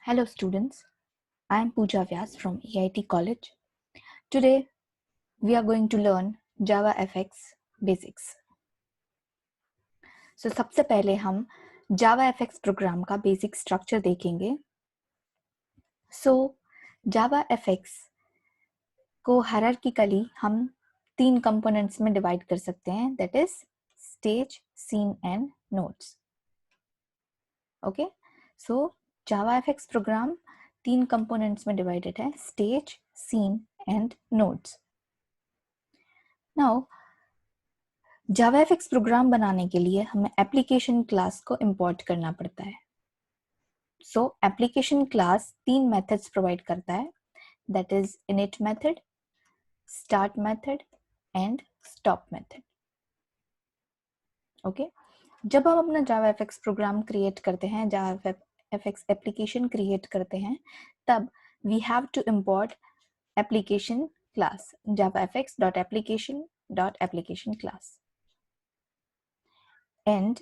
Hello students, I am Pooja Vyas from EIT College. Today we are going to learn JavaFX basics. So सबसे पहले हम JavaFX program का basic structure देखेंगे. So JavaFX को hierarchically हम 3 components में divide कर सकते हैं, that is stage, scene and nodes. Okay, so JavaFX program 3 components में डिवाइडेड है, stage, scene and nodes. Now JavaFX program बनाने के लिए हमें एप्लीकेशन क्लास को इंपोर्ट करना पड़ता है. सो एप्लीकेशन क्लास 3 मेथड्स प्रोवाइड करता है, that is init method, start method and stop method. Okay, जब हम अपना JavaFX प्रोग्राम क्रिएट करते हैं, JavaFX एप्लीकेशन क्रिएट करते हैं, तब we have to import application class javafx.application.application class. And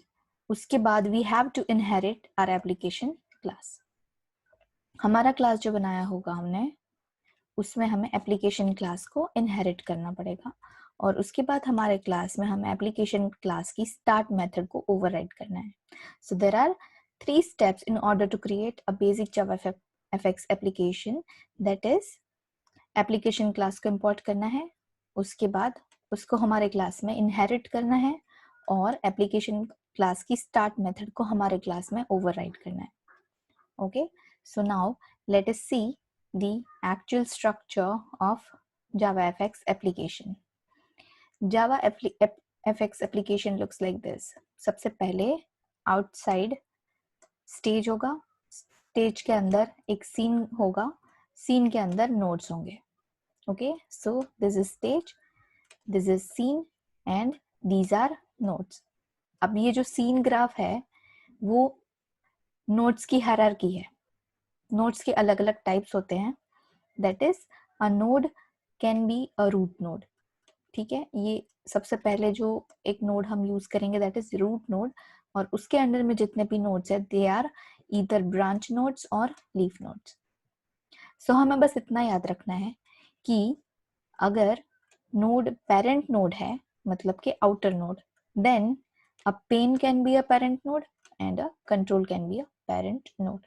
उसके बाद we have to inherit our application class. हमारा क्लास जो बनाया होगा हमने, उसमें हमें एप्लीकेशन क्लास को इनहेरिट करना पड़ेगा और उसके बाद हमारे क्लास में हमें एप्लीकेशन क्लास की स्टार्ट मेथड को ओवरराइड करना है. So there are 3 steps in order to create a basic JavaFX application. That is application class को इंपोर्ट करना है, उसके बाद उसको हमारे क्लास में इनहेरिट करना है और एप्लीकेशन क्लास की स्टार्ट मेथड को हमारे क्लास में ओवरराइड करना है. Okay, so now let us see the actual structure of JavaFX application. JavaFX application looks like this. सबसे पहले आउटसाइड स्टेज होगा, स्टेज के अंदर एक सीन होगा, सीन के अंदर नोड्स होंगे. Okay, so this is stage, this is scene and these are nodes. अब ये जो सीन ग्राफ है वो नोड्स की हायरार्की है. नोड्स के अलग अलग टाइप्स होते हैं, that is a node can be a root node. ठीक है, ये सबसे पहले जो एक नोड हम यूज करेंगे दैट इज रूट नोड, और उसके अंडर में जितने भी नोड्स है they are either branch nodes और लीफ नोड्स. सो हमें बस इतना याद रखना है कि अगर नोड पेरेंट नोड है, मतलब कि outer node, then a pane can be a parent node and a control can be a parent node.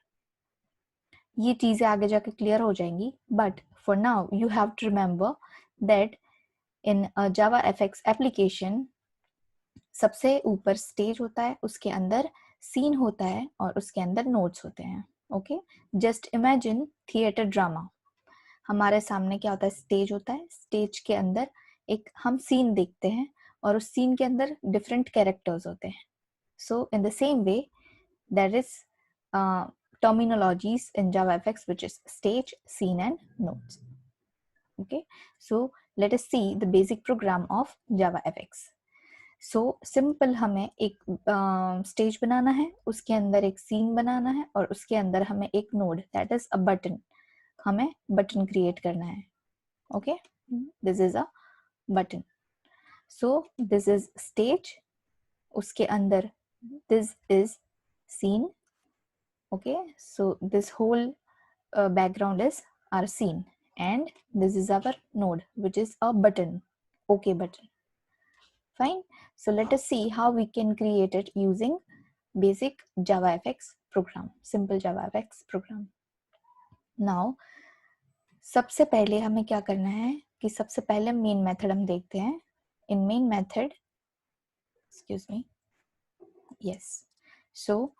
ये चीजें आगे जाके क्लियर हो जाएंगी, but for now you have to remember that in JavaFX application सबसे ऊपर स्टेज होता है, उसके अंदर सीन होता है और उसके अंदर नोड्स होते हैं. Okay, just imagine theatre drama. हमारे सामने क्या होता है, स्टेज होता है, स्टेज के अंदर एक हम सीन देखते हैं और उस सीन के अंदर डिफरेंट कैरेक्टर्स होते हैं. So in the same way there is terminologies in JavaFX which is stage, scene and nodes. Okay, so let us see the basic program of JavaFX. So simple, हमें एक stage बनाना है, उसके अंदर एक scene बनाना है और उसके अंदर हमें एक node that is a button, हमें बटन क्रिएट करना है. Okay, this is a button. So this is stage, उसके अंदर this is scene. Okay, so this whole background is our scene and this is our node which is a button, okay button. Fine, so let us see how we can create it using basic JavaFX program, simple JavaFX program. Now सबसे पहले हमें क्या करना है कि सबसे पहले main method हम देखते हैं. In main method, excuse me, yes, so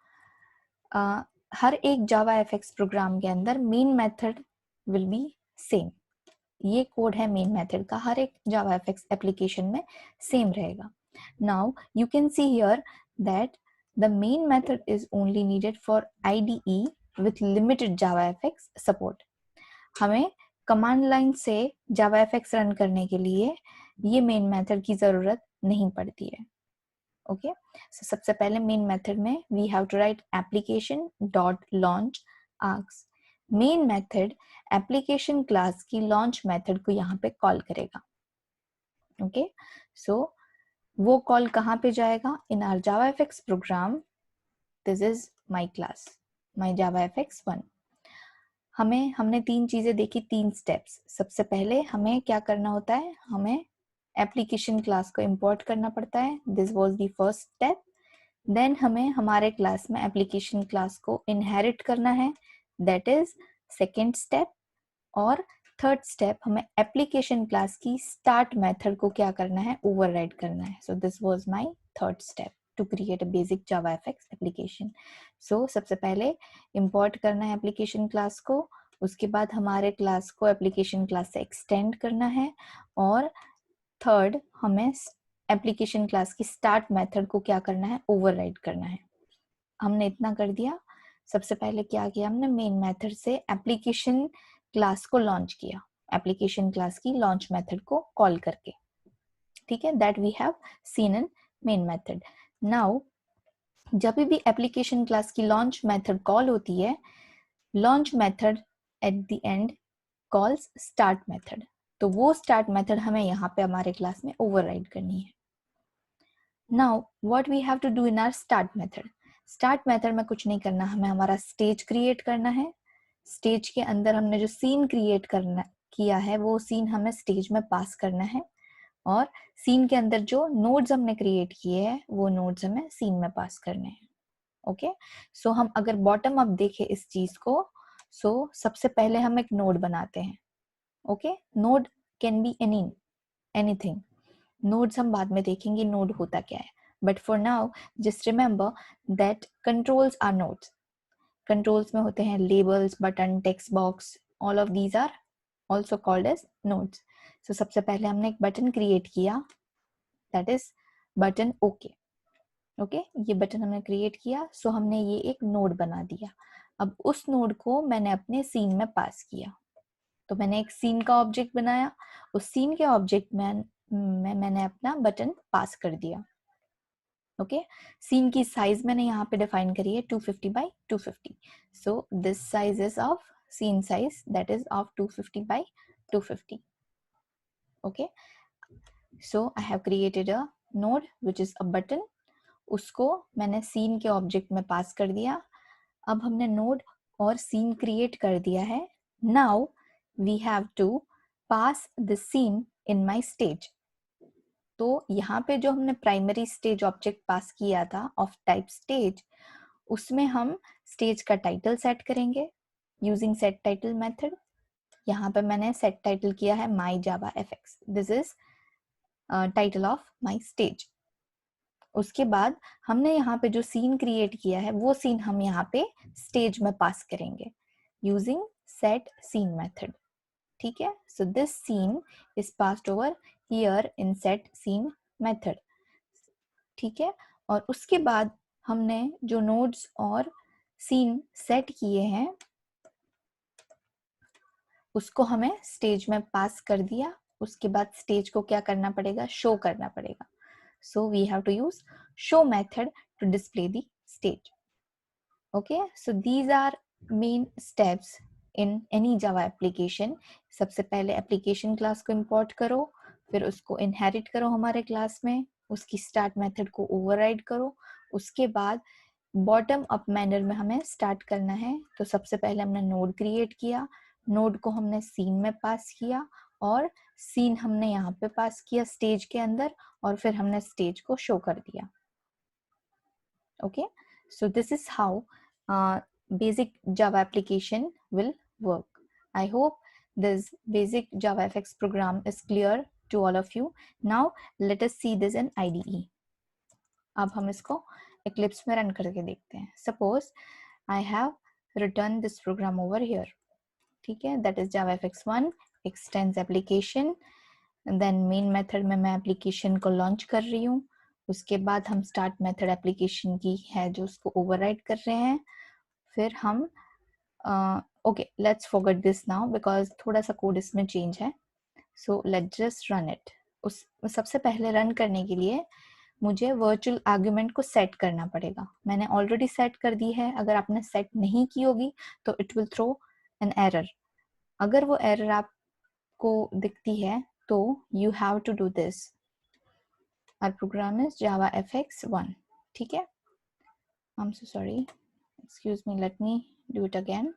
हर एक JavaFX प्रोग्राम के अंदर main method will be same. ये कोड है मेन मेथड का, हर एक JavaFX एप्लीकेशन में सेम रहेगा. Now you can see here that the main method is only needed for IDE with limited JavaFX support. हमें कमांड लाइन से JavaFX run करने के लिए ये मेन मेथड की जरूरत नहीं पड़ती है. ओके, सो सबसे पहले मेन मेथड में we have to write application dot launch args. Main method application class की लॉन्च मेथड को यहाँ पे कॉल करेगा. ओके, सो वो कॉल कहाँ पे जाएगा, in our JavaFX program. This is my class, my JavaFX 1. हमने 3 चीजें देखी, 3 स्टेप्स। सबसे पहले हमें क्या करना होता है, हमें एप्लीकेशन क्लास को इंपोर्ट करना पड़ता है, this was the first step. Then हमें हमारे क्लास में एप्लीकेशन क्लास को इनहेरिट करना है, दैट इज सेकेंड स्टेप। और थर्ड स्टेप, हमें एप्लीकेशन क्लास की स्टार्ट मेथड को क्या करना है, ओवरराइड करना है। So this was my third step to create a basic JavaFX application. So सबसे पहले इंपोर्ट करना है एप्लीकेशन क्लास को, उसके बाद हमारे क्लास को एप्लीकेशन क्लास से एक्सटेंड करना है, और थर्ड हमें एप्लीकेशन क्लास की स्टार्ट मेथड को क्या करना है, ओवरराइड करना है। हमने इतना कर दिया। सबसे पहले क्या किया हमने, मेन मेथड से एप्लीकेशन क्लास को लॉन्च किया, एप्लीकेशन क्लास की लॉन्च मेथड को कॉल करके, ठीक है, that we have seen in main method. Now जब भी एप्लीकेशन क्लास की लॉन्च मेथड कॉल होती है, launch method at the end calls start method, तो वो स्टार्ट मेथड हमें यहाँ पे हमारे क्लास में ओवरराइड करनी है। Now what we have to do in our start method, start method में कुछ नहीं करना, हमें हमारा स्टेज क्रिएट करना है। स्टेज के अंदर हमने जो सीन क्रिएट करना किया है, वो सीन हमें स्टेज में पास करना है, और सीन के अंदर जो नोड्स हमने क्रिएट किए हैं, वो नोड्स हमें सीन में पास करने हैं। ओके, सो हम अगर बॉटम अप देखें इस चीज को, सो सबसे पहले हम एक नोड बनाते हैं। Okay, node can be anything, nodes हम बाद में देखेंगे नोड होता क्या है, but for now just remember that controls are nodes. Controls में होते हैं labels, button, text box, all of these are also called as nodes. So सबसे पहले हमने एक बटन क्रिएट किया, that is button okay. Okay, ये बटन हमने क्रिएट किया, सो हमने ये एक नोड बना दिया। अब उस नोड को मैंने अपने सीन में पास किया, तो मैंने एक सीन का ऑब्जेक्ट बनाया, उस सीन के ऑब्जेक्ट में मैंने अपना बटन पास कर दिया। ओके, सीन की साइज मैंने यहाँ पे डिफाइन करी है 250 by 250। So this size is of scene size, that is of 250 by 250। Okay, so I have created a node which is a button, उसको मैंने सीन के ऑब्जेक्ट में पास कर दिया। अब हमने नोड और सीन क्रिएट कर दिया है। Now we have to pass the scene in my stage. तो यहाँ पे जो हमने प्राइमरी स्टेज ऑब्जेक्ट पास किया था ऑफ टाइप स्टेज, उसमें हम स्टेज का टाइटल सेट करेंगे यूजिंग सेट टाइटल मेथड। यहाँ पे मैंने सेट टाइटल किया है my JavaFX, this is title of my stage. उसके बाद हमने यहाँ पे जो सीन क्रिएट किया है, वो सीन हम यहाँ पे स्टेज में पास करेंगे यूजिंग सेट सीन मेथड, ठीक है। So this scene is passed over here in set scene method, ठीक है। और उसके बाद हमने जो नोड्स और सीन सेट किए हैं, उसको हमें स्टेज में पास कर दिया। उसके बाद स्टेज को क्या करना पड़ेगा, शो करना पड़ेगा। So we have to use show method to display the stage. Okay, so these are main steps in any Java application. सबसे पहले एप्लीकेशन क्लास को इंपोर्ट करो, फिर उसको इनहेरिट करो हमारे क्लास में, उसकी स्टार्ट मेथड को ओवरराइड करो। उसके बाद बॉटम अप मैनर में हमें स्टार्ट करना है। तो सबसे पहले हमने नोड क्रिएट किया, नोड को हमने सीन में पास किया, और सीन हमने यहाँ पे पास किया स्टेज के अंदर, और फिर हमने स्टेज को शो कर दिया। Okay, so this is how basic Java application will work. I hope this basic JavaFX program is clear to all of you. Now let us see this in IDE. अब हम इसको Eclipse में run करके देखते हैं। Suppose I have written this program over here, ठीक है, that is JavaFX1 extends application, then main method में मैं application को launch कर रही हूँ। उसके बाद हम स्टार्ट मेथड एप्लीकेशन की है जो उसको ओवरराइड कर रहे हैं। फिर हम okay, let's forget this now because थोड़ा सा कोड इसमें चेंज है। So let's just run it. उस सबसे पहले रन करने के लिए मुझे वर्चुअल आर्ग्यूमेंट को सेट करना पड़ेगा। मैंने ऑलरेडी सेट कर दी है, अगर आपने सेट नहीं की होगी तो it will throw an error. अगर वो एरर आपको दिखती है तो you have to do this. Our program is JavaFX1, ठीक है। I'm so sorry, excuse me, let me do it again.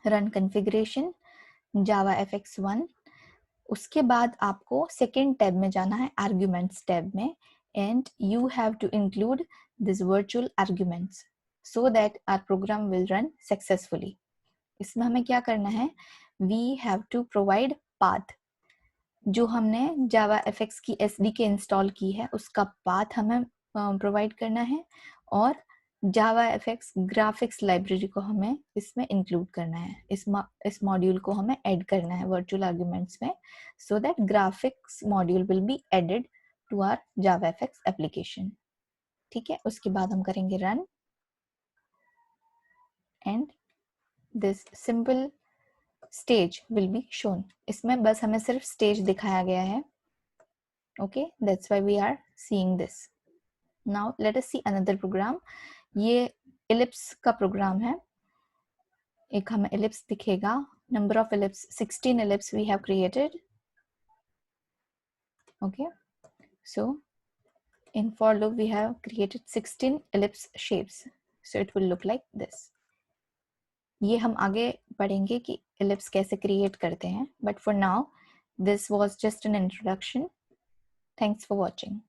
Run configuration Java fx1। उसके बाद आपको सेकेंड टैब में जाना है, आर्ग्यूमेंट्स टैब में, and you have to include this virtual arguments so that our program will run successfully. इसमें हमें क्या करना है, we have to provide path. जो हमने जावा fx की SDK इंस्टॉल की है उसका पाथ हमें प्रोवाइड करना है, और जावा fx ग्राफिक्स लाइब्रेरी को हमें इसमें इंक्लूड करना है, इस मॉड्यूल को हमें ऐड करना है वर्चुअल आर्ग्यूमेंट्स में, so that graphics module will be added to our Java fx application. ठीक है, उसके बाद हम करेंगे run, and this simple stage will be shown. इसमें बस हमें सिर्फ स्टेज दिखाया गया है। Okay, that's why we are seeing this. Now let us see another program. ये ellipse का program है। एक हमें ellipse दिखेगा, number of ellipse 16 ellipse we have created. Okay, so in for loop we have created 16 ellipse shapes, so it will look like this. ये हम आगे पढ़ेंगे कि ellipse कैसे create करते हैं, but for now this was just an introduction. Thanks for watching.